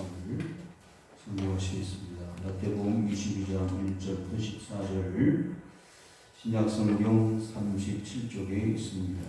말씀을 선교하시겠습니다. 마태복음 22장 1절부터 14절 신약성경 37쪽에 있습니다.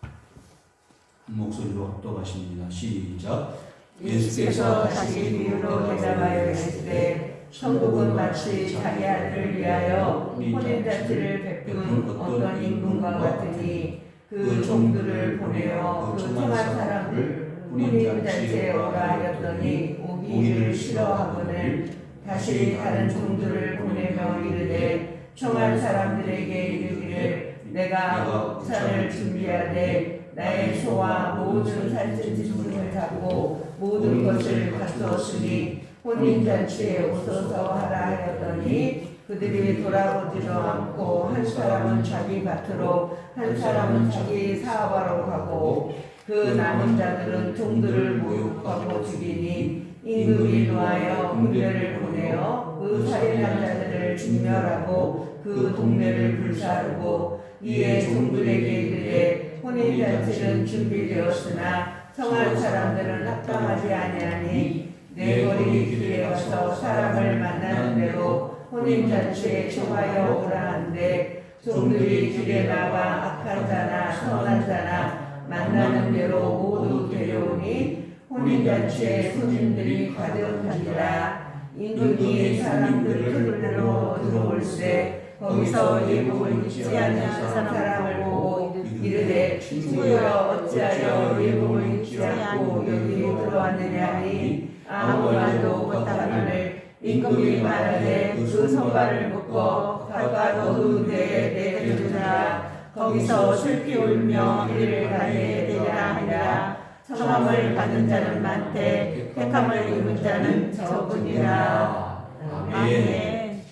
한 목소리로 합독하십니다. 시작. 예수께서 다시 비유로 대답하여 이르시되 천국은 마치 자기 아들을 위하여 혼인잔치를 베푼 어떤 임금과 같으니 그 종들을 보내어 그 청한 사람을 혼인잔치에 오라 하였더니 오기를 싫어하거늘 다시 다른 종들을 보내며 이르되 청한 사람들에게 이르기를 내가午餐을 준비하되 나의 소와 모든 살찐 짐승을 잡고 모든 것을 갖추었으니 혼인잔치에 오소서 하라 하였더니 그들이 돌아오지도 않고 한 사람은 자기 밭으로 한 사람은 자기 사업하러 가고 그 남은 자들은 종들을 모욕하고 죽이니 임금이 노하여 군대를 보내어 그 살인한 자들을 진멸하고 그 동네를 불사르고 이에 종들에게 이르되 혼인잔치는 준비되었으나 청한 사람들은 합당하지 아니하니 내 거리 길에 가서 사람을 만나는 대로 혼인잔치에 청하여 오라 한데 종들이 길에 나와 악한 자나 선한 자나 만나는 대로 모두 데려오니 혼인잔치에 손님들이 가득하니라. 임금이 사람들을 틀로 들어올세 거기서 예복을 입지 아니한 사람을 보고 이르되 친구여 어찌하여 예복을 입지 않고 여기 들어왔느냐 하니 아무 말도 못하거늘 임금이 말하되 그 손발을 묶어 가까운 어두운 데에 내두라. 거기서 슬피 울며 이를 가게 되라 하니라. 청함을 받은 자는 많되 택함을 입은 자는 적으니라. 아멘.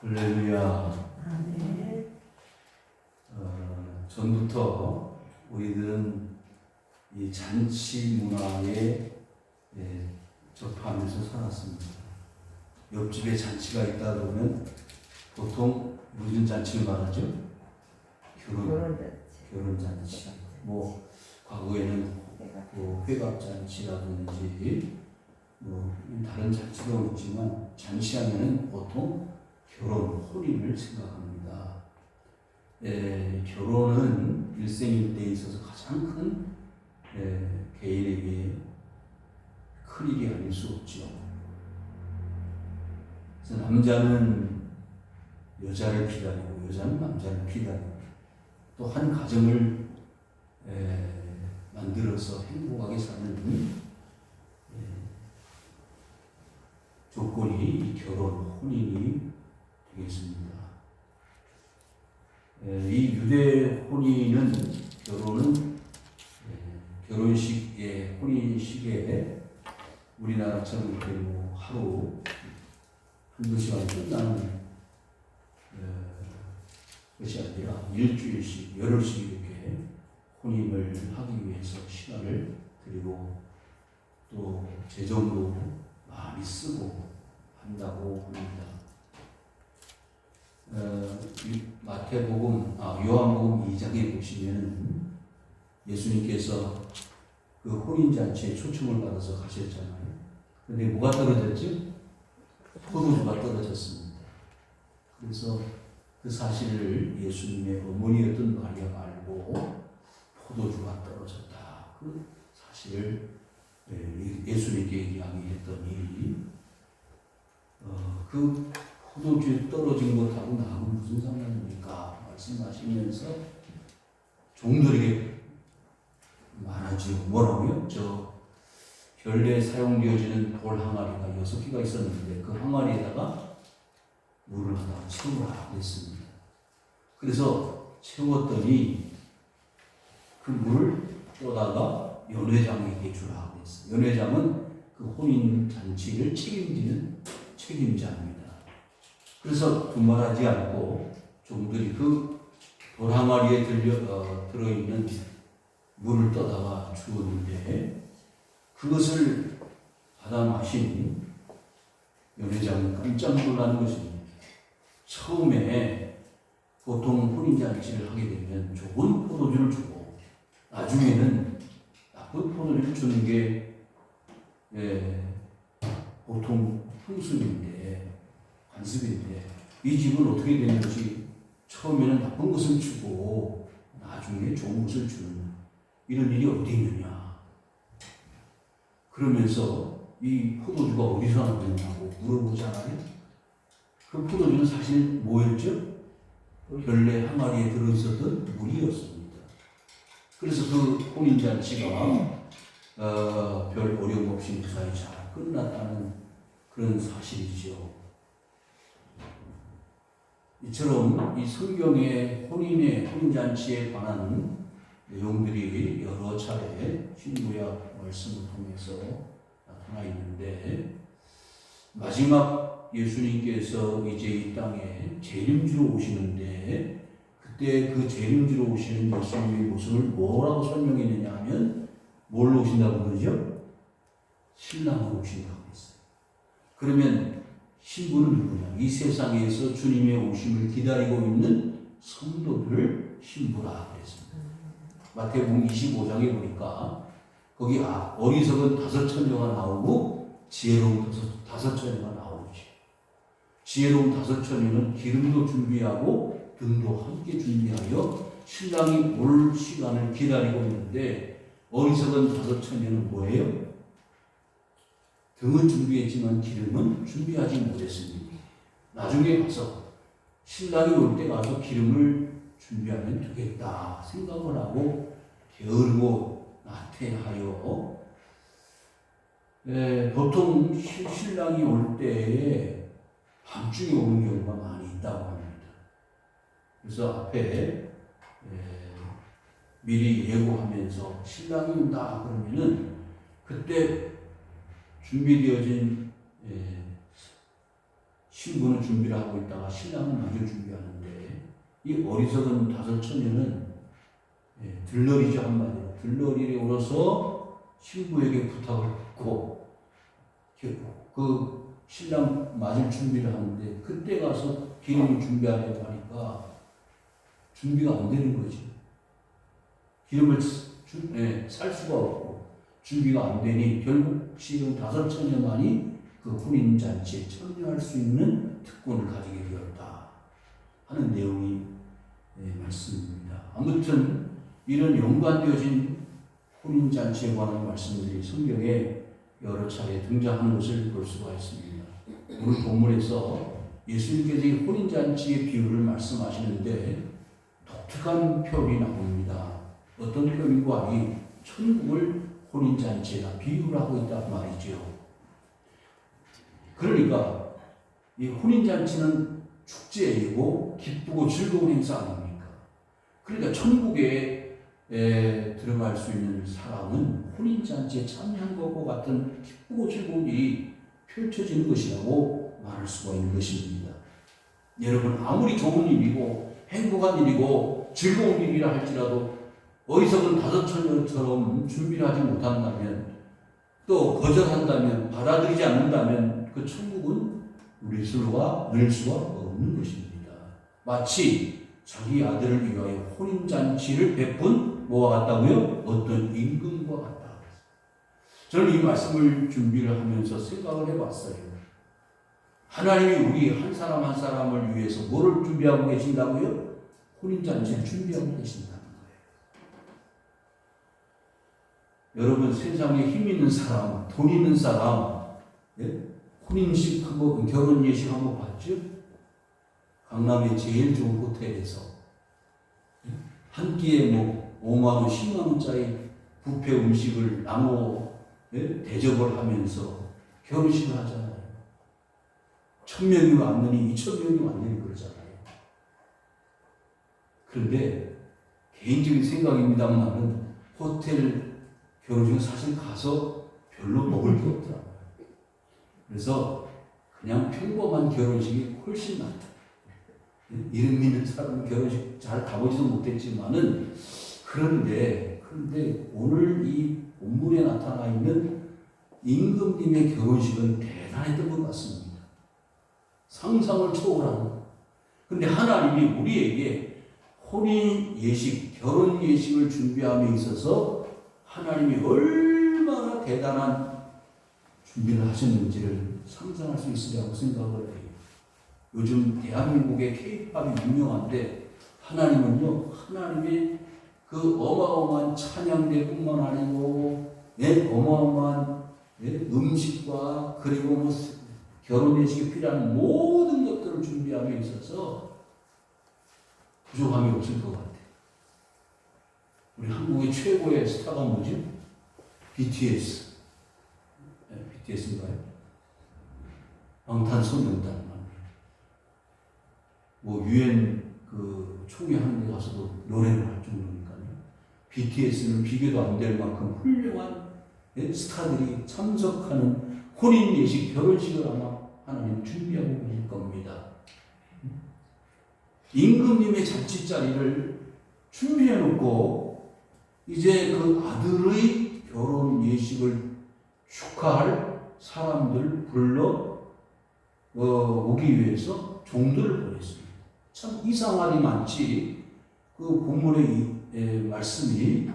할렐루야. 아멘. 전부터 우리들은 이 잔치 문화에 접하면서 살았습니다. 옆집에 잔치가 있다 그러면 보통 무슨 잔치를 말하죠? 결혼 잔치. 뭐 과거에는 뭐 회갑 잔치라든지 뭐 다른 잔치도 있지만 잔치하면은 보통 결혼, 혼인을 생각합니다. 결혼은 일생일대에 있어서 가장 큰 개인에게 큰 일이 아닐 수 없죠. 그래서 남자는 여자를 기다리고 여자는 남자를 기다리고 또 한 가정을 만들어서 행복하게 사는 조건이 결혼, 혼인이 되겠습니다. 이 유대 혼인은 결혼은 결혼식에 혼인식에 우리나라처럼 이렇게 뭐 하루 한두 시간 끝나는 것이 아니라 일주일씩 열흘씩 이렇게 혼인을 하기 위해서 시간을 들이고 또 재정도 많이 쓰고 한다고 합니다. 요한복음 2장에 보시면 예수님께서 그 혼인잔치에 초청을 받아서 가셨잖아요. 그런데 뭐가 떨어졌죠? 포도주가 떨어졌습니다. 그래서 그 사실을 예수님의 어머니였던 마리아가 알고 포도주가 떨어졌다. 그 사실을 예수님께 이야기했더니 그 포도주에 떨어진 것하고 나하고 무슨 상관입니까? 말씀하시면서 종들에게 말하죠. 뭐라고요? 저 결례에 사용되어지는 돌 항아리가 6개가 있었는데 그 항아리에다가 물을 하나 채우라 그랬습니다. 그래서 채웠더니 그 물을 떠다가 연회장에게 주라 그랬어요. 연회장은 그 혼인 잔치를 책임지는 책임자입니다. 그래서 분발하지 않고 종들이 그 돌항아리에 들어있는 물을 떠다가 주었는데 그것을 받아 마신 연회장은 깜짝 놀라는 것입니다. 처음에 혼인잔치를 하게 되면 좋은 포도주를 주고 나중에는 나쁜 포도주를 주는 게 보통 풍습인데 관습인데 이 집은 어떻게 되는지 처음에는 나쁜 것을 주고 나중에 좋은 것을 주는 이런 일이 어디 있느냐. 그러면서 이 포도주가 어디서 나왔냐고 물어보잖아요. 그 포도주는 사실 뭐였죠? 별내 항아리에 들어있었던 물이었습니다. 그래서 그 혼인잔치가 별 어려움 없이 무사히 잘 끝났다는 그런 사실이죠. 이처럼 이 성경의 혼인잔치에 관한 내용들이 여러 차례 신구약 말씀을 통해서 나타나 있는데 마지막 예수님께서 이제 이 땅에 재림주로 오시는데 그때 그 재림주로 오시는 예수님의 모습을 뭐라고 설명했느냐 하면 뭘로 오신다고 그러죠? 신랑으로 오신다고 했어요. 그러면 신부는 누구냐? 이 세상에서 주님의 오심을 기다리고 있는 성도들을 신부라 그랬습니다. 마태복음 25장에 보니까 거기 어리석은 5처녀가 나오고 지혜로운 5처녀가 나오지. 지혜로운 5처녀는 기름도 준비하고 등도 함께 준비하여 신랑이 올 시간을 기다리고 있는데 어리석은 5처녀는 뭐예요? 등은 준비했지만 기름은 준비하지 못했습니다. 나중에 가서 신랑이 올 때 가서 기름을 준비하면 되겠다 생각을 하고 게으르고 나태하여 보통 신랑이 올 때에 밤중에 오는 경우가 많이 있다고 합니다. 그래서 앞에 미리 예고하면서 신랑이 온다 그러면은 그때 준비되어진 신부는 준비를 하고 있다가 신랑은 마저 준비하는데 이 어리석은 5처녀는 들러리죠. 한마디로 들러리에 오러서 신부에게 부탁을 받고 그 신랑 맞을 준비를 하는데 그때 가서 기름을 준비하려고 하니까 준비가 안 되는 거지. 기름을 살 수가 없고 준비가 안 되니 결국 지금 5처녀만이 그 혼인잔치에 참여할 수 있는 특권을 가지게 되었다 하는 내용이 말씀입니다. 아무튼 이런 연관되어진 혼인잔치에 관한 말씀들이 성경에 여러 차례 등장하는 것을 볼 수가 있습니다. 오늘 본문에서 예수님께서 이 혼인잔치의 비유를 말씀하시는데 독특한 표현이 나옵니다. 어떤 표현인가 하니 천국을 혼인잔치에다 비유를 하고 있단 말이죠. 그러니까 이 혼인잔치는 축제이고 기쁘고 즐거운 행사 아닙니까? 그러니까 천국에 들어갈 수 있는 사람은 혼인잔치에 참여한 것과 같은 기쁘고 즐거운 일이 펼쳐지는 것이라고 말할 수가 있는 것입니다. 여러분 아무리 좋은 일이고 행복한 일이고 즐거운 일이라 할지라도 어리석은 5처녀처럼 준비를 하지 못한다면 또 거절한다면 받아들이지 않는다면 그 천국은 누릴 수가 없는 것입니다. 마치 자기 아들을 위하여 혼인잔치를 베푼 뭐와 같다고요? 어떤 임금과 같다. 저는 이 말씀을 준비를 하면서 생각을 해봤어요. 하나님이 우리 한 사람 한 사람을 위해서 뭐를 준비하고 계신다고요? 혼인잔치를 준비하고 계신다는 거예요. 여러분 세상에 힘 있는 사람, 돈 있는 사람 혼인식하고 결혼 예식 한번 봤죠? 강남의 제일 좋은 호텔에서 한 끼에 5만원, 10만원짜리 뷔페 음식을 나눠 대접을 하면서 결혼식을 하잖아요. 1000명이 왔느니 2000명이 왔느니 그러잖아요. 그런데 개인적인 생각입니다만은 호텔 결혼식은 사실 가서 별로 먹을 게 없더라고요. 그래서 그냥 평범한 결혼식이 훨씬 낫다. 이름 있는 사람은 결혼식 잘 가보지도 못했지만은 그런데 오늘 이 본문에 나타나 있는 임금님의 결혼식은 대단했던 것 같습니다. 상상을 초월하는. 근데 하나님이 우리에게 혼인 예식, 결혼 예식을 준비함에 있어서 하나님이 얼마나 대단한 준비를 하셨는지를 상상할 수 있으리라고 생각을 해요. 요즘 대한민국의 K-팝이 유명한데 하나님은요, 하나님의 그 어마어마한 찬양대뿐만 아니고 어마어마한 음식과 그리고 뭐 결혼 예식에 필요한 모든 것들을 준비함에 있어서 부족함이 없을 것 같아요. 우리 한국의 최고의 스타가 뭐죠? BTS. BTS인가요? 방탄소년단. 뭐 UN 그 총회 하는 데 가서도 노래를 할 정도니까요. BTS는 비교도 안 될 만큼 훌륭한 스타들이 참석하는 혼인 예식, 결혼식을 아마 하나님 준비하고 계실 겁니다. 임금님의 잔치자리를 준비해놓고 이제 그 아들의 결혼 예식을 축하할 사람들 불러 오기 위해서 종들을 보냈습니다. 참 이상하니 많지. 그 본문의 말씀이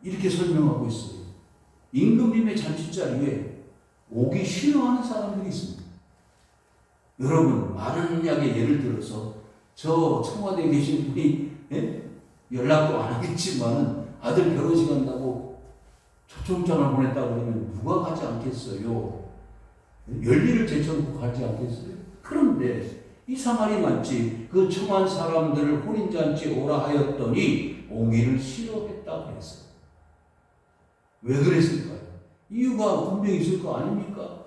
이렇게 설명하고 있어요. 임금님의 잔치자리에 오기 싫어하는 사람들이 있습니다. 여러분, 많은 약의 예를 들어서 저 청와대에 계신 분이 연락도 안 하겠지만 아들 결혼식 한다고 초청장을 보냈다고 그러면 누가 가지 않겠어요? 열일을 제쳐놓고 가지 않겠어요? 그런데 이상하니 많지. 그 청한 사람들을 혼인잔치에 오라 하였더니 오기를 싫어했다고 했어요. 왜 그랬을까요? 이유가 분명히 있을 거 아닙니까?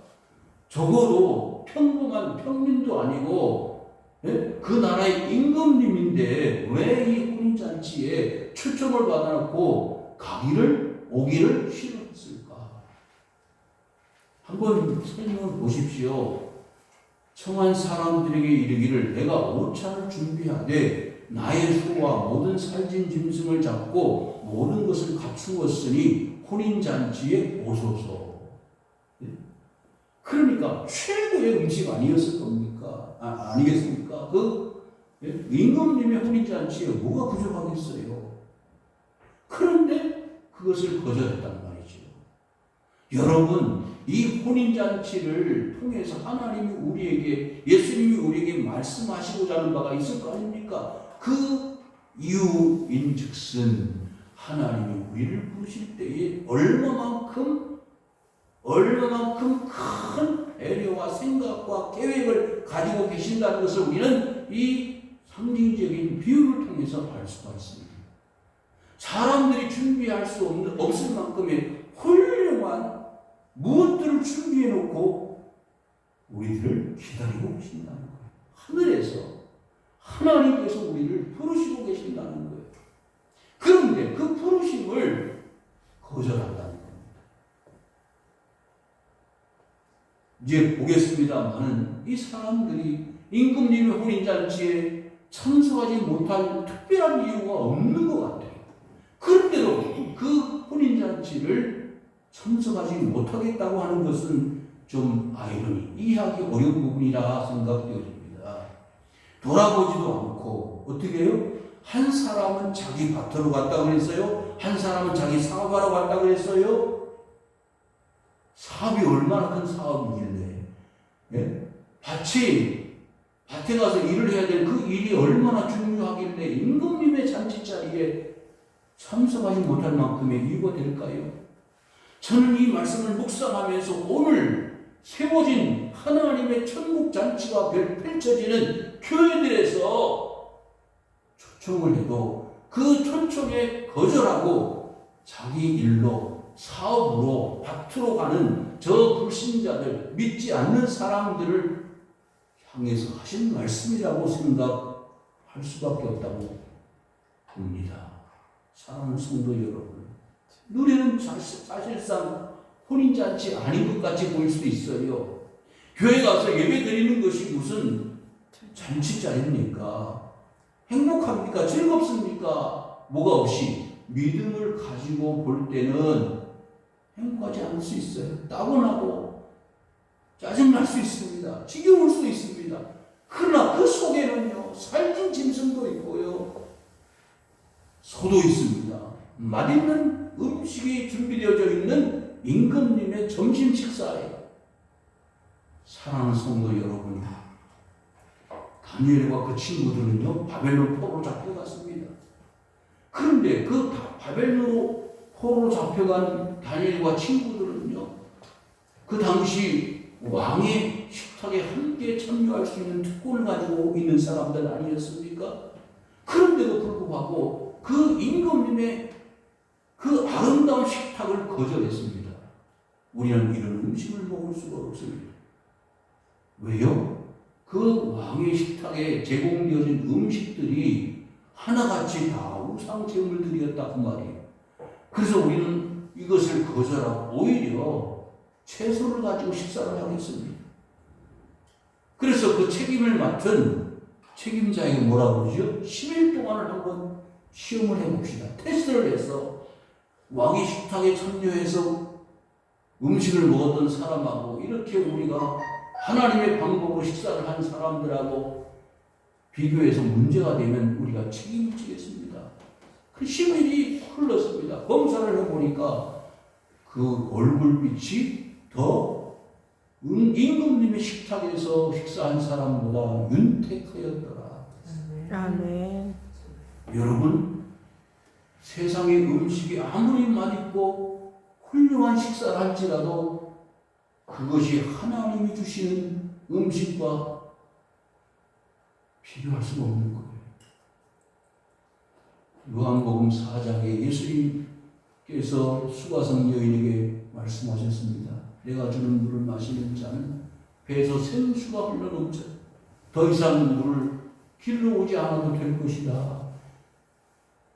적어도 평범한 평민도 아니고 그 나라의 임금님인데 왜 이 혼인잔치에 초청을 받아놓고 오기를 싫어했을까? 한번 설명을 보십시오. 청한 사람들에게 이르기를 내가 오차를 준비하되 나의 소와 모든 살진 짐승을 잡고 모든 것을 갖추었으니 혼인잔치에 오소서. 그러니까 최고의 음식 아니었을 겁니까? 아니겠습니까? 임금님의 혼인잔치에 뭐가 부족하겠어요? 그런데 그것을 거절했단 말이죠. 여러분, 이 혼인잔치를 통해서 하나님이 우리에게, 예수님이 우리에게 말씀하시고자 하는 바가 있을 거 아닙니까? 그 이유인 즉슨 하나님이 우리를 부르실 때에 얼마만큼 큰 배려와 생각과 계획을 가지고 계신다는 것을 우리는 이 상징적인 비유를 통해서 알 수가 있습니다. 사람들이 준비할 수 없을 만큼의 훌륭한 무엇들을 준비해 놓고 우리들을 기다리고 계신다는 거예요. 하늘에서 하나님께서 우리를 부르시고 계신다는 거예요. 그런데 그 부르심을 거절한다는 겁니다. 이제 보겠습니다만은 이 사람들이 임금님의 혼인잔치에 참석하지 못할 특별한 이유가 없는 것 같아요. 그런데도 그 혼인잔치를 참석하지 못하겠다고 하는 것은 좀 이해하기 어려운 부분이라 생각되어집니다. 돌아보지도 않고 어떻게 해요? 한 사람은 자기 밭으로 갔다고 그랬어요. 한 사람은 자기 사업하러 갔다고 그랬어요. 사업이 얼마나 큰 사업이길래 밭에 가서 일을 해야 될 그 일이 얼마나 중요하길래 임금님의 잔치자리에 참석하지 못할 만큼의 이유가 될까요? 저는 이 말씀을 묵상하면서 오늘 세워진 하나님의 천국 잔치가 펼쳐지는 교회들에서 초청을 해도 그 초청에 거절하고 자기 일로 사업으로 밭으로 가는 저 불신자들, 믿지 않는 사람들을 향해서 하신 말씀이라고 생각할 수밖에 없다고 봅니다. 사랑하는 성도 여러분, 우리는 사실상 혼인잔치 아닌 것 같이 보일 수도 있어요. 교회 가서 예배 드리는 것이 무슨 잔치자리입니까? 행복합니까? 즐겁습니까? 뭐가 없이 믿음을 가지고 볼 때는 행복하지 않을 수 있어요. 따분하고 짜증날 수 있습니다. 지겨울 수 있습니다. 그러나 그 속에는요, 살찐 짐승도 있고요, 또도 있습니다. 맛있는 음식이 준비되어져 있는 임금님의 점심 식사에 사랑하는 성도 여러분, 다니엘과 그 친구들은요 바벨론 포로로 잡혀갔습니다. 그런데 그 바벨론 포로로 잡혀간 다니엘과 친구들은요 그 당시 왕의 식탁에 함께 참여할 수 있는 특권을 가지고 있는 사람들 아니었습니까? 그런데도 불구하고 그 임금님의 그 아름다운 식탁을 거절했습니다. 우리는 이런 음식을 먹을 수가 없습니다. 왜요? 그 왕의 식탁에 제공되어진 음식들이 하나같이 다 우상 제물들이었다 그 말이에요. 그래서 우리는 이것을 거절하고 오히려 채소를 가지고 식사를 하겠습니다. 그래서 그 책임을 맡은 책임자에게 뭐라고 그러죠? 10일 동안을 한번 시험을 해봅시다. 테스트를 해서 왕의 식탁에 참여해서 음식을 먹었던 사람하고 이렇게 우리가 하나님의 방법으로 식사를 한 사람들하고 비교해서 문제가 되면 우리가 책임을 지겠습니다. 그 10일이 흘렀습니다. 검사를 해보니까 그 얼굴빛이 더 임금님의 식탁에서 식사한 사람보다 윤택하였더라. 아멘. 여러분, 세상의 음식이 아무리 맛있고 훌륭한 식사를 할지라도 그것이 하나님이 주시는 음식과 비교할 수가 없는 거예요. 요한복음 4장에 예수님께서 수가성 여인에게 말씀하셨습니다. 내가 주는 물을 마시는 자는 배에서 생수가 흘러넘쳐 더 이상 물을 길러 오지 않아도 될 것이다.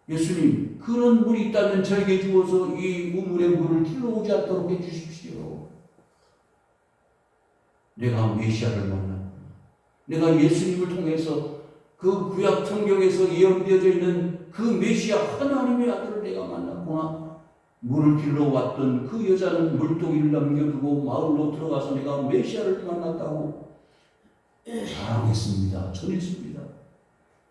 예수님, 그런 물이 있다면 저에게 주어서 이 우물의 물을 길러 오지 않도록 해주십시오. 내가 메시아를 만났구나. 내가 예수님을 통해서 그 구약 성경에서 예언되어져 있는 그 메시아 하나님의 아들을 내가 만났구나. 물을 길러왔던 그 여자는 물동이를 남겨두고 마을로 들어가서 내가 메시아를 만났다고 자랑했습니다. 전했습니다.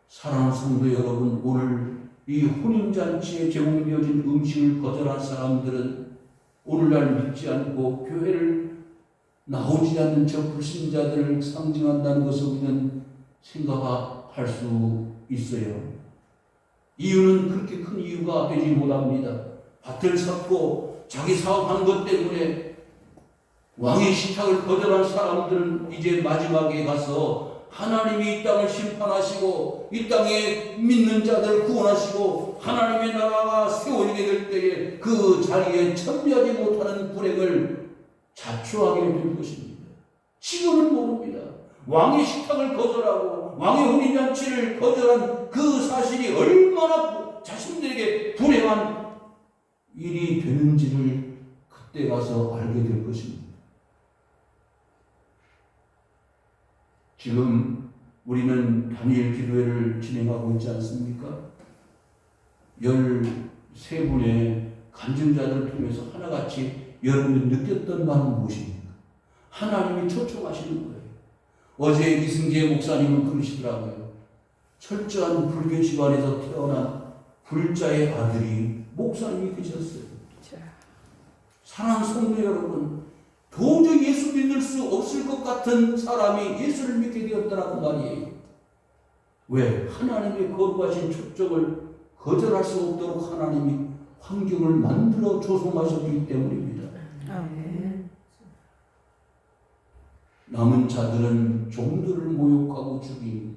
사랑하는 성도 여러분, 오늘 이 혼인잔치에 제공되어진 음식을 거절한 사람들은 오늘날 믿지 않고 교회를 나오지 않는 저 불신자들을 상징한다는 것을 우리는 생각할 수 있어요. 이유는 그렇게 큰 이유가 되지 못합니다. 밭을 샀고 자기 사업한 것 때문에 왕의 식탁을 거절한 사람들은 이제 마지막에 가서 하나님이 이 땅을 심판하시고 이 땅에 믿는 자들을 구원하시고 하나님의 나라가 세워지게 될 때에 그 자리에 참여하지 못하는 불행을 자초하게 될 것입니다. 지금은 모릅니다. 왕의 식탁을 거절하고 왕의 혼인잔치를 거절한 그 사실이 얼마나 자신들에게 불행한 일이 되는지를 그때 가서 알게 될 것입니다. 지금 우리는 다니엘 기도회를 진행하고 있지 않습니까? 13분의 간증자들을 통해서 하나같이 여러분이 느꼈던 바는 무엇입니까? 하나님이 초청하시는 거예요. 어제 이승재 목사님은 그러시더라고요. 철저한 불교 집안에서 태어난 불자의 아들이 목사님이 되셨어요. 사랑하는 성도 여러분, 도저히 예수 믿을 수 없을 것 같은 사람이 예수를 믿게 되었다라고 말이에요. 왜? 하나님의 거룩하신 초청을 거절할 수 없도록 하나님이 환경을 만들어 조성하셨기 때문입니다. 아멘. 남은 자들은 종들을 모욕하고 죽인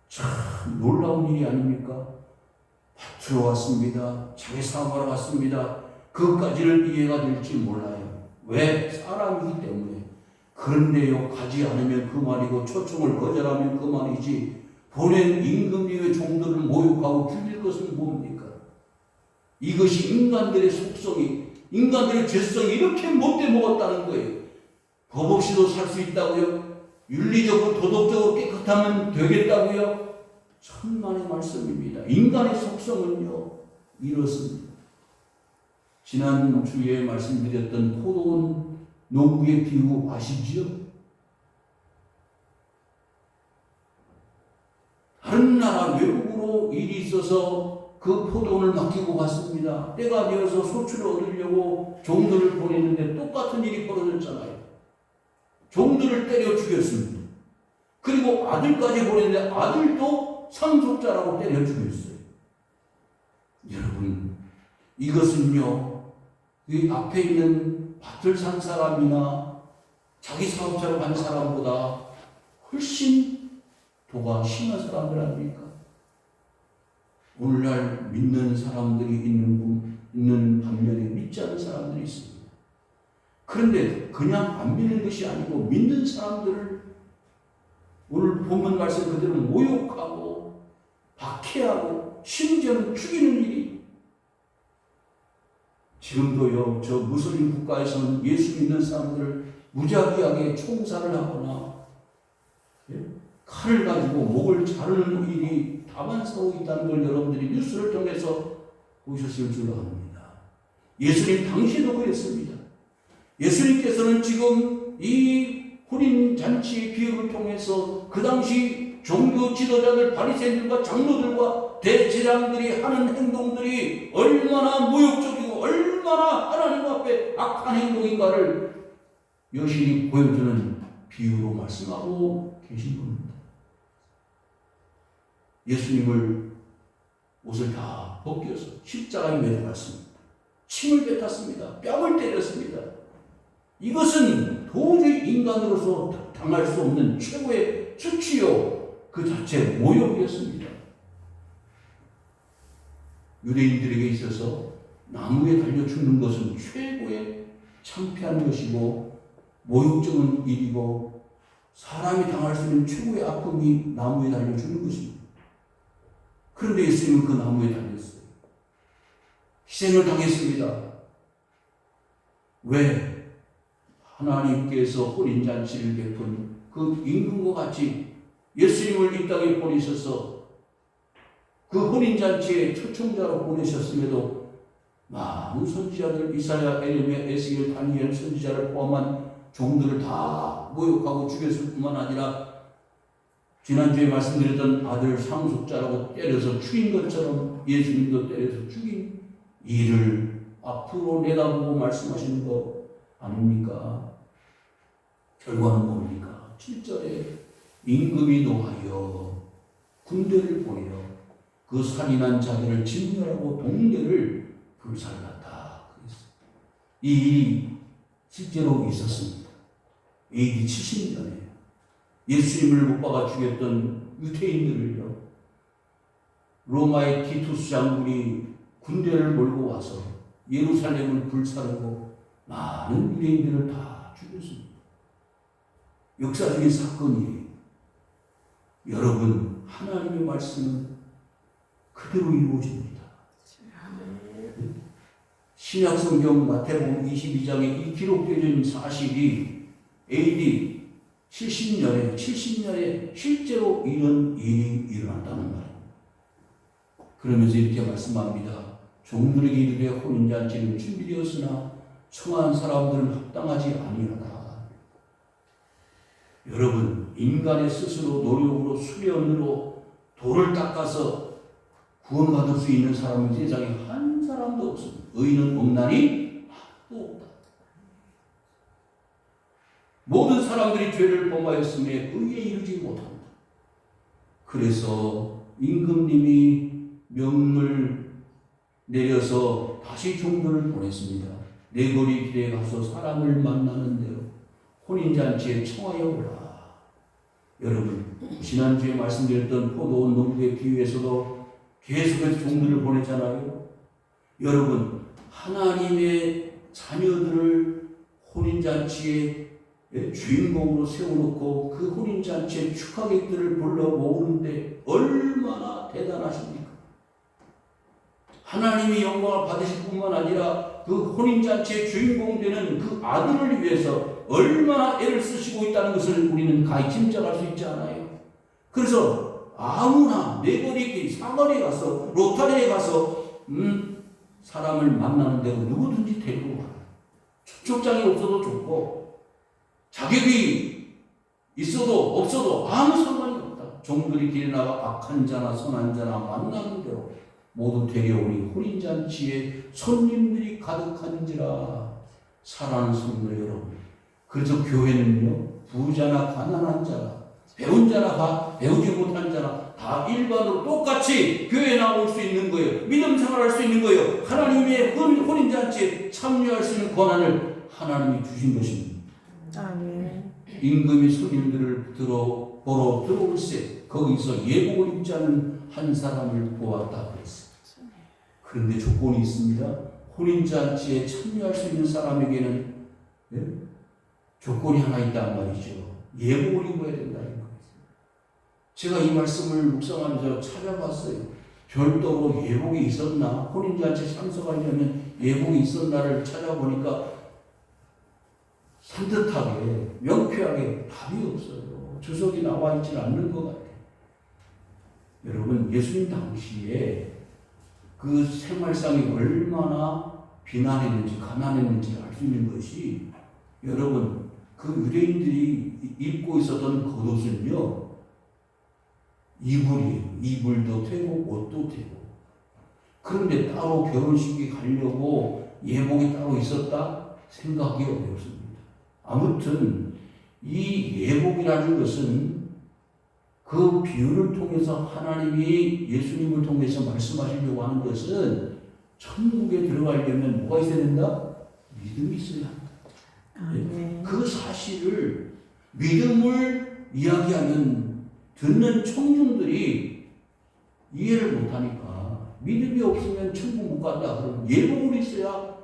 참 놀라운 일이 아닙니까? 밭으로 왔습니다. 자기 사업하러 왔습니다. 그것까지는 이해가 될지 몰라요. 왜? 사람이기 때문에. 그런데요, 가지 않으면 그 말이고 초청을 거절하면 그 말이지, 보낸 임금님의 종들을 모욕하고 죽일 것은 뭡니까? 이것이 인간들의 속성이, 인간들의 죄성이 이렇게 못돼 먹었다는 거예요. 법 없이도 살 수 있다고요? 윤리적으로 도덕적으로 깨끗하면 되겠다고요? 천만의 말씀입니다. 인간의 속성은요 이렇습니다. 지난 주에 말씀드렸던 포도원 농부의 비유 아시지요? 다른 나라 외국으로 또 일이 있어서 그 포도원을 맡기고 갔습니다. 때가 되어서 소출을 얻으려고 종들을 보냈는데 똑같은 일이 벌어졌잖아요. 종들을 때려 죽였습니다. 그리고 아들까지 보냈는데 아들도 상속자라고 때려 죽였어요. 여러분, 이것은요, 이 앞에 있는 밭을 산 사람이나 자기 사업자로 간 사람보다 훨씬 도가 심한 사람들 아닙니까? 오늘날 믿는 사람들이 있는 반면에 믿지 않는 사람들이 있습니다. 그런데 그냥 안 믿는 것이 아니고 믿는 사람들을 오늘 본문 말씀 그대로 모욕하고 박해하고 심지어는 죽이는 일이 지금도요, 저 무슬림 국가에서는 예수 믿는 사람들을 무자비하게 총살을 하거나 칼을 가지고 목을 자르는 일이 다반사하고 있다는 걸 여러분들이 뉴스를 통해서 보셨을 줄로 압니다. 예수님 당시에도 그랬습니다. 예수님께서는 지금 이 혼인잔치의 비유를 통해서 그 당시 종교 지도자들, 바리새인들과 장로들과 대제사장들이 하는 행동들이 얼마나 모욕적이고 얼마나 하나님 앞에 악한 행동인가를 여실히 보여주는 비유로 말씀하고 계신 겁니다. 예수님을 옷을 다 벗겨서 십자가에 매달았습니다. 침을 뱉었습니다. 뺨을 때렸습니다. 이것은 도저히 인간으로서 당할 수 없는 최고의 수치요, 그 자체 모욕이었습니다. 유대인들에게 있어서 나무에 달려 죽는 것은 최고의 창피한 것이고 모욕적인 일이고 사람이 당할 수 있는 최고의 아픔이 나무에 달려 죽는 것입니다. 그런데 예수님은 그 나무에 달렸어요. 희생을 당했습니다. 왜? 하나님께서 혼인잔치를 베푼 그 임금과 같이 예수님을 이 땅에 보내셔서 그 혼인잔치에 초청자로 보내셨음에도 많은 선지자들, 이사야, 에레미야, 에스겔, 다니엘 선지자를 포함한 종들을 다 모욕하고 죽였을 뿐만 아니라 지난주에 말씀드렸던 아들 상속자라고 때려서 죽인 것처럼 예수님도 때려서 죽인 일을 앞으로 내다보고 말씀하시는 거 아닙니까? 결과는 뭡니까? 7절에 임금이 노하여 군대를 보내어 그 살인한 자들을 진멸하고 동네를 불살랐다. 이 일이 실제로 있었습니다. AD 70년에 예수님을 못 박아 죽였던 유대인들을요, 로마의 티투스 장군이 군대를 몰고 와서 예루살렘을 불사르고 많은 유대인들을 다 죽였습니다. 역사적인 사건이에요. 여러분, 하나님의 말씀은 그대로 이루어집니다. 신약성경 마태복음 22장에 이 기록되어진 사실이 AD 70년에 실제로 이런 일이 일어났다는 말입니다. 그러면서 이렇게 말씀합니다. 종들에게 이르되 혼인잔치는 준비되었으나 청한 사람들은 합당하지 아니하다. 여러분, 인간의 스스로 노력으로 수련으로 돌을 닦아서 구원받을 수 있는 사람은 세상에 한 사람도 없습니다. 의인은 없나니 하나도 없다. 모든 사람들이 죄를 범하였음에 의에 이르지 못한다. 그래서 임금님이 명을 내려서 다시 종들을 보냈습니다. 네거리 길에 가서 사람을 만나는 대로 혼인잔치에 청하여 오라. 여러분, 지난주에 말씀드렸던 포도원 농부의 비유에서도 계속해서 종들을 보냈잖아요. 여러분, 하나님의 자녀들을 혼인잔치에 주인공으로 세워놓고 그 혼인잔치에 축하객들을 불러 모으는데 얼마나 대단하십니까? 하나님이 영광을 받으실 뿐만 아니라 그 혼인잔치의 주인공 되는 그 아들을 위해서 얼마나 애를 쓰시고 있다는 것을 우리는 가히 짐작할 수 있지 않아요? 그래서 아무나 네거리 사거리에 가서 로타리에 가서 사람을 만나는 대로 누구든지 데리고 가요. 초청장이 없어도 좋고 자격이 있어도 없어도 아무 상관이 없다. 종들이 길에 나가 악한 자나 선한 자나 만나는 대로 모두 데려오니 혼인잔치에 손님들이 가득한지라. 사랑하는 성도 여러분, 그래서 교회는요, 부자나 가난한 자나 배운 자나 배우지 못한 자나 다 일반으로 똑같이 교회에 나올 수 있는 거예요. 믿음 생활할 수 있는 거예요. 하나님의 혼인잔치에 참여할 수 있는 권한을 하나님이 주신 것입니다. 아멘. 임금이 손님들을 보러 들어올세 거기서 예복을 입지 않은 한 사람을 보았다 그랬어요. 그런데 조건이 있습니다. 혼인잔치에 참여할 수 있는 사람에게는 조건이 하나 있단 말이죠. 예복을 입어야 된다는 거예요. 제가 이 말씀을 묵상하면서 찾아봤어요. 별도로 예복이 있었나? 혼인잔치에 참석하려면 예복이 있었나를 찾아보니까 산뜻하게 명쾌하게 답이 없어요. 주석이 나와 있지 않는 것 같아요. 여러분, 예수님 당시에 그 생활상이 얼마나 비난했는지 가난했는지 알 수 있는 것이, 여러분, 그 유대인들이 입고 있었던 겉옷은요, 이불이에요. 이불도 되고 옷도 되고. 그런데 따로 결혼식에 가려고 예복이 따로 있었다? 생각이 어렵습니다. 아무튼 이 예복이라는 것은 그 비유를 통해서 하나님이 예수님을 통해서 말씀하시려고 하는 것은 천국에 들어가려면 뭐가 있어야 된다? 믿음이 있어야 한다. 아멘. 그 사실을 믿음을 이야기하는 듣는 청중들이 이해를 못하니까 믿음이 없으면 천국 못 간다. 그럼 예복을 있어야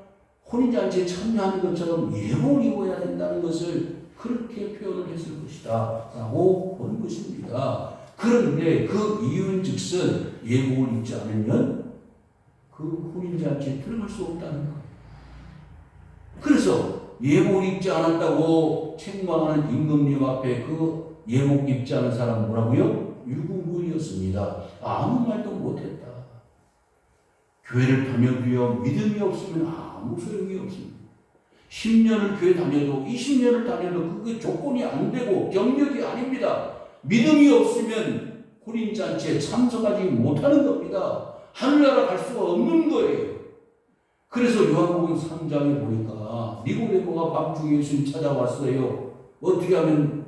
혼인잔치에 참여하는 것처럼 예복을 입어야 된다는 것을 그렇게 표현을 했을 것이다 라고 본 것입니다. 그런데 그 이유는 즉슨 예복을 입지 않으면 그 혼인잔치에 들어갈 수 없다는 거예요. 그래서 예복을 입지 않았다고 책망하는 임금님 앞에 그 예복 입지 않은 사람 뭐라고요? 유구무이였습니다. 아무 말도 못했다. 교회를 다녀도요, 믿음이 없으면 아무 소용이 없습니다. 10년을 교회 다녀도 20년을 다녀도 그게 조건이 안 되고 경력이 아닙니다. 믿음이 없으면 혼인잔치에 참석하지 못하는 겁니다. 하늘나라 갈 수가 없는 거예요. 그래서 요한복음 3장에 보니까 니고데모가 밤중에 예수님 찾아왔어요. 어떻게 하면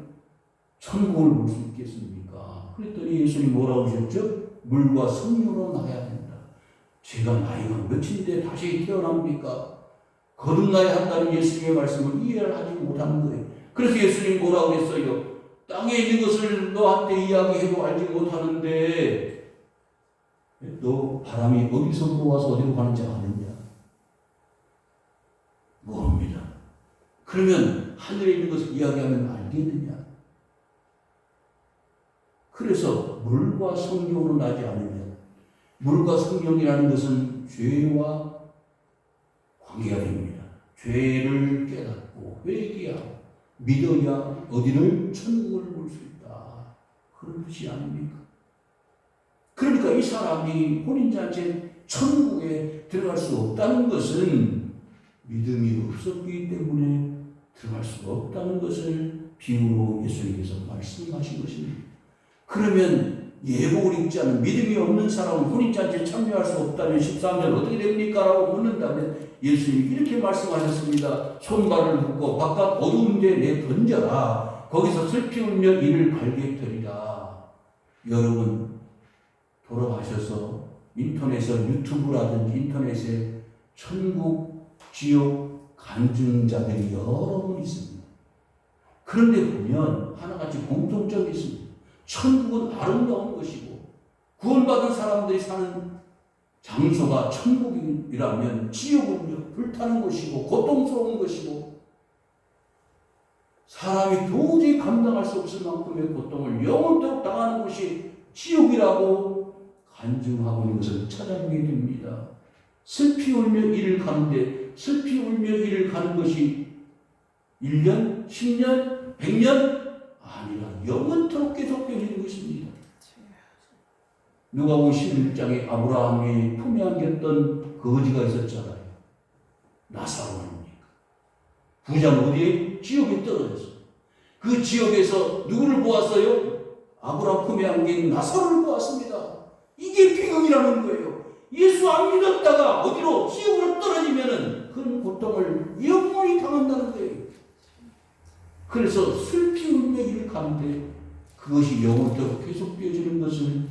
천국을 볼 수 있겠습니까? 그랬더니 예수님 뭐라고 하셨죠? 물과 성령으로 나야 된다. 제가 나이가 몇인데 다시 태어납니까? 거듭나야 한다는 예수님의 말씀을 이해를 하지 못하는 거예요. 그래서 예수님 뭐라고 했어요? 땅에 있는 것을 너한테 이야기해도 알지 못하는데 너 바람이 어디서 불어와서 어디로 가는지 아느냐? 모릅니다. 그러면 하늘에 있는 것을 이야기하면 알겠느냐? 그래서 물과 성령으로 나지 않으면, 물과 성령이라는 것은 죄와 관계가 됩니다. 죄를 깨닫고 회개하고 믿어야 어디를 천국을 볼 수 있다. 그런 뜻이 아닙니까? 그러니까 이 사람이 혼인잔치에 천국에 들어갈 수 없다는 것은 믿음이 없었기 때문에 들어갈 수가 없다는 것을 비유로 예수님께서 말씀하신 것입니다. 그러면 예복을 입지 않은 믿음이 없는 사람은 혼인잔치에 참여할 수 없다면 13절 어떻게 됩니까? 라고 묻는다면 예수님이 이렇게 말씀하셨습니다. 손발을 묶고 바깥 어두운 데 내던져라. 거기서 슬피 울며 이를 갈겠더리라. 여러분 돌아가셔서 인터넷에 유튜브라든지 인터넷에 천국, 지옥 간증자들이 여러 분 있습니다. 그런데 보면 하나같이 공통점이 있습니다. 천국은 아름다운 것이고 구원받은 사람들이 사는 장소가 천국이라면 지옥은 불타는 것이고 고통스러운 것이고 사람이 도저히 감당할 수 없을 만큼의 고통을 영원토록 당하는 것이 지옥이라고 간증하고 있는 것을 찾아보게 됩니다. 슬피 울며 이를 가는데 슬피 울며 이를 가는 것이 1년, 10년, 100년 아니라 영원토록 계속되는 것입니다. 누가복음 11장에 아브라함이 품에 안겼던 거지가 있었잖아요. 나사로 아닙니까? 부자는 어디에? 지옥에 떨어졌어요. 그 지옥에서 누구를 보았어요? 아브라함 품에 안긴 나사로를 보았습니다. 이게 비극이라는 거예요. 예수 안 믿었다가 어디로 지옥으로 떨어지면은 그런 고통을 영원히 당한다는 거예요. 그래서 슬피 울며 이를 가는데 그것이 영원토록 계속되어지는 것을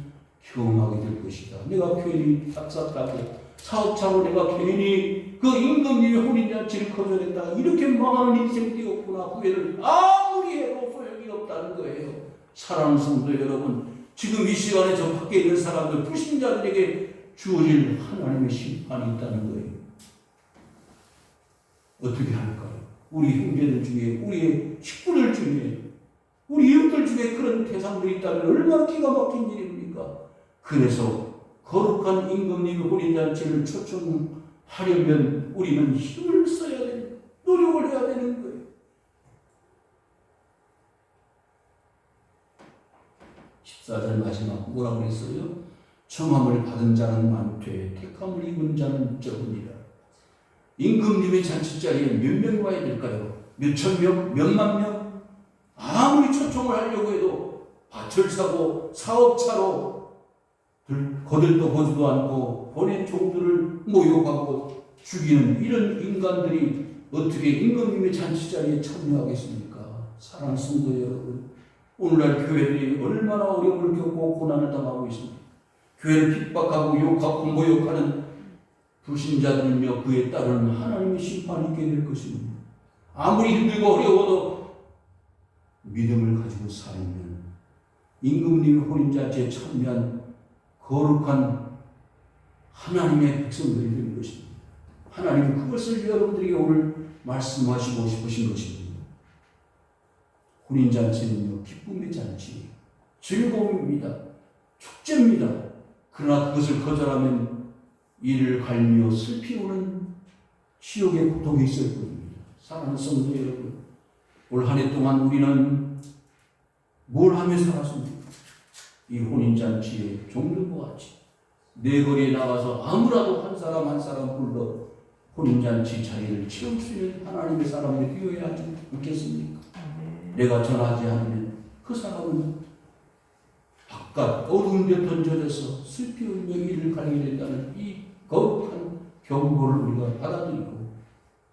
경험하게 될 것이다. 내가 괜히 싹싹하고 사업장으로 내가 괜히 그 임금님의 혼인잔치를 거절했다가 이렇게 망하는 인생 되었구나. 후회를 아무리 해도 소용이 없다는 거예요. 사랑하는 성도 여러분, 지금 이 시간에 저 밖에 있는 사람들, 불신자들에게 주어질 하나님의 심판이 있다는 거예요. 어떻게 할까요? 우리 형제들 중에, 우리의 식구들 중에, 우리 이웃들 중에 그런 대상들이 있다면 얼마나 기가 막힌 일입니까? 그래서 거룩한 임금님의 혼인잔치를 초청하려면 우리는 힘을 써야 되는, 노력을 해야 되는 거예요. 14절 마지막 뭐라고 그랬어요? 청함을 받은 자는 많되 택함을 입은 자는 적으니라. 임금님의 잔치자리에 몇 명 와야 될까요? 몇천 명? 몇만 명? 아무리 초청을 하려고 해도 밭을 사고 사업차로 거들떠 보지도 않고 본의 종들을 모욕하고 죽이는 이런 인간들이 어떻게 임금님의 잔치자리에 참여하겠습니까? 사랑하는 성도 여러분, 오늘날 교회들이 얼마나 어려움을 겪고 고난을 당하고 있습니다. 교회를 핍박하고 욕하고 모욕하는 불신자들은요, 그에 따른 하나님의 심판이 있게 될 것입니다. 아무리 힘들고 어려워도 믿음을 가지고 살면 임금님의 혼인잔치에 참여한 거룩한 하나님의 백성들이 되는 것입니다. 하나님은 그것을 여러분들에게 오늘 말씀하시고 싶으신 것입니다. 혼인잔치는요, 기쁨의 잔치, 즐거움입니다. 축제입니다. 그러나 그것을 거절하면 이를 갈며 슬피 우는 지옥의 고통이 있을 것입니다. 사랑하는 성도 여러분, 올 한 해 동안 우리는 뭘 하며 살았습니까? 이 혼인잔치의 종들과 같이 내 거리에 나가서 아무라도 한 사람 한 사람 불러 혼인잔치 자리를 채울 수 있는 하나님의 사람이 되어야 하지 않겠습니까? 내가 전하지 않으면 그 사람은 바깥 어두운 데 던져져서 슬피 울며 이를 갈게 된다는 이 거룩한 경고를 우리가 받아들이고,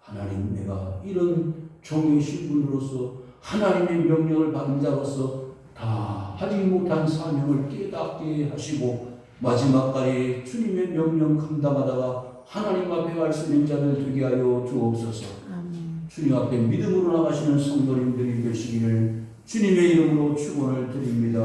하나님, 내가 이런 종의 신분으로서 하나님의 명령을 받은 자로서 다 하지 못한 사명을 깨닫게 하시고 마지막까지 주님의 명령 감당하다가 하나님 앞에 갈 수 있는 자들 되게 하여 주옵소서. 주님 앞에 믿음으로 나가시는 성도님들이 되시기를 주님의 이름으로 축원을 드립니다.